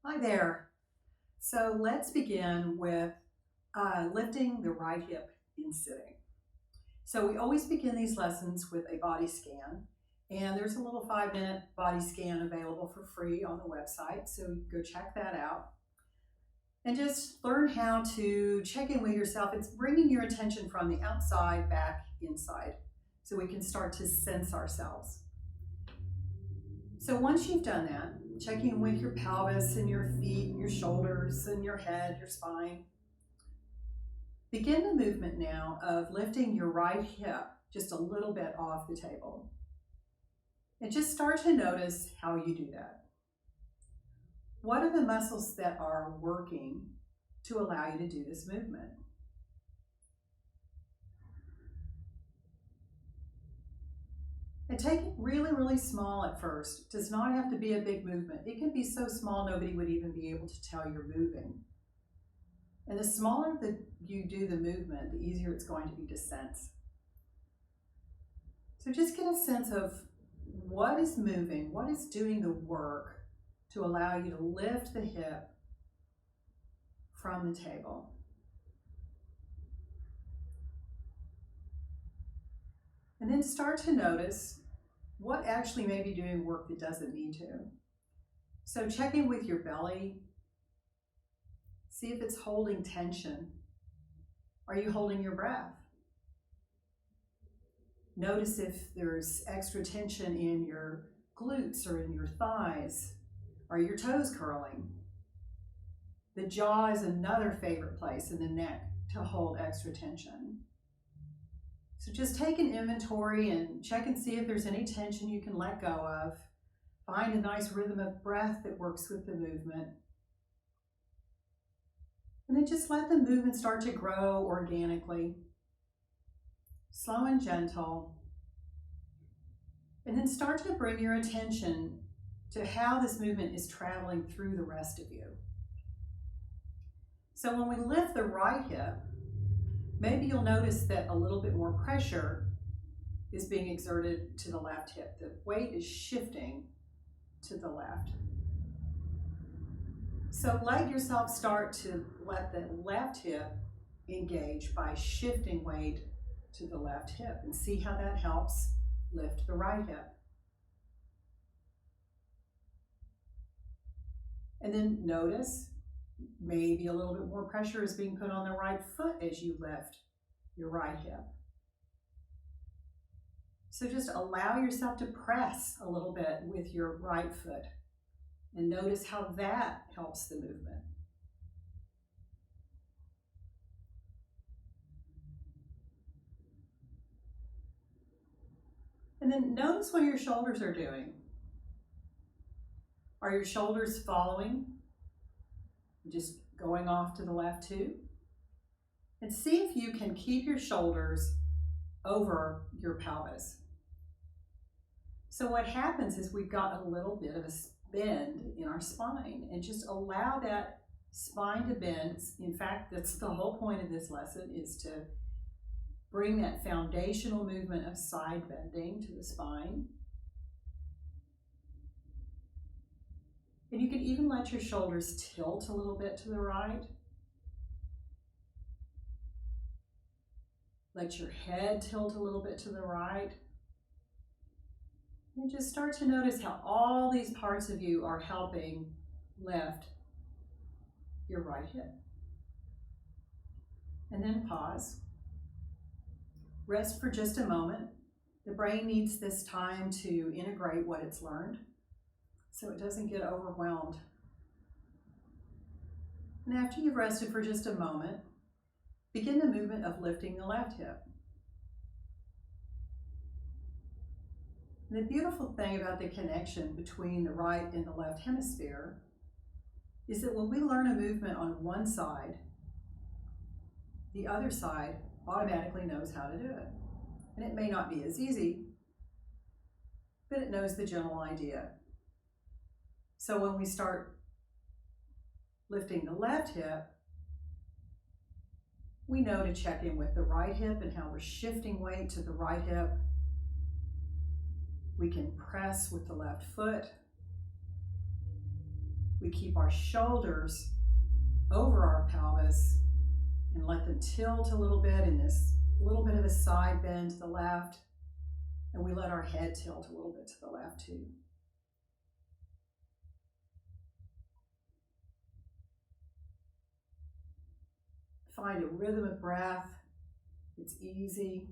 Hi there. So let's begin with lifting the right hip in sitting. So we always begin these lessons with a body scan, and there's a little 5-minute body scan available for free on the website, so go check that out. And just learn how to check in with yourself. It's bringing your attention from the outside back inside, so we can start to sense ourselves. So once you've done that, checking in with your pelvis and your feet, and your shoulders and your head, your spine, begin the movement now of lifting your right hip just a little bit off the table. And just start to notice how you do that. What are the muscles that are working to allow you to do this movement? And take it really, really small at first. It does not have to be a big movement. It can be so small nobody would even be able to tell you're moving. And the smaller that you do the movement, the easier it's going to be to sense. So just get a sense of what is moving, what is doing the work to allow you to lift the hip from the table. And then start to notice what actually may be doing work that doesn't need to. So check in with your belly. See if it's holding tension. Are you holding your breath? Notice if there's extra tension in your glutes or in your thighs. Are your toes curling? The jaw is another favorite place in the neck to hold extra tension. So just take an inventory and check and see if there's any tension you can let go of. Find a nice rhythm of breath that works with the movement. And then just let the movement start to grow organically, slow and gentle. And then start to bring your attention to how this movement is traveling through the rest of you. So when we lift the right hip, maybe you'll notice that a little bit more pressure is being exerted to the left hip. The weight is shifting to the left. So let yourself start to let the left hip engage by shifting weight to the left hip and see how that helps lift the right hip. And then notice maybe a little bit more pressure is being put on the right foot as you lift your right hip. So just allow yourself to press a little bit with your right foot and notice how that helps the movement. And then notice what your shoulders are doing. Are your shoulders following? Just going off to the left too? And see if you can keep your shoulders over your pelvis. So what happens is we've got a little bit of a bend in our spine, and just allow that spine to bend. In fact, that's the whole point of this lesson, is to bring that foundational movement of side bending to the spine. And you can even let your shoulders tilt a little bit to the right. Let your head tilt a little bit to the right. And just start to notice how all these parts of you are helping lift your right hip. And then pause. Rest for just a moment. The brain needs this time to integrate what it's learned so it doesn't get overwhelmed. And after you've rested for just a moment, begin the movement of lifting the left hip. And the beautiful thing about the connection between the right and the left hemisphere is that when we learn a movement on one side, the other side automatically knows how to do it. And it may not be as easy, but it knows the general idea. So when we start lifting the left hip, we know to check in with the right hip and how we're shifting weight to the right hip. We can press with the left foot. We keep our shoulders over our pelvis and let them tilt a little bit in this little bit of a side bend to the left. And we let our head tilt a little bit to the left too. Find a rhythm of breath. It's easy.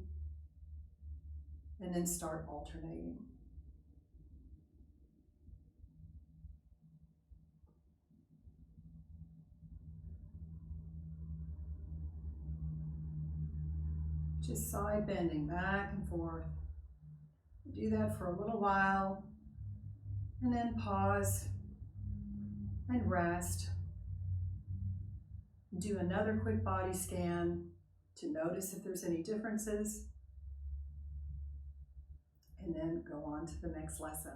And then start alternating. Just side bending back and forth. Do that for a little while, and then pause and rest. Do another quick body scan to notice if there's any differences, and then go on to the next lesson.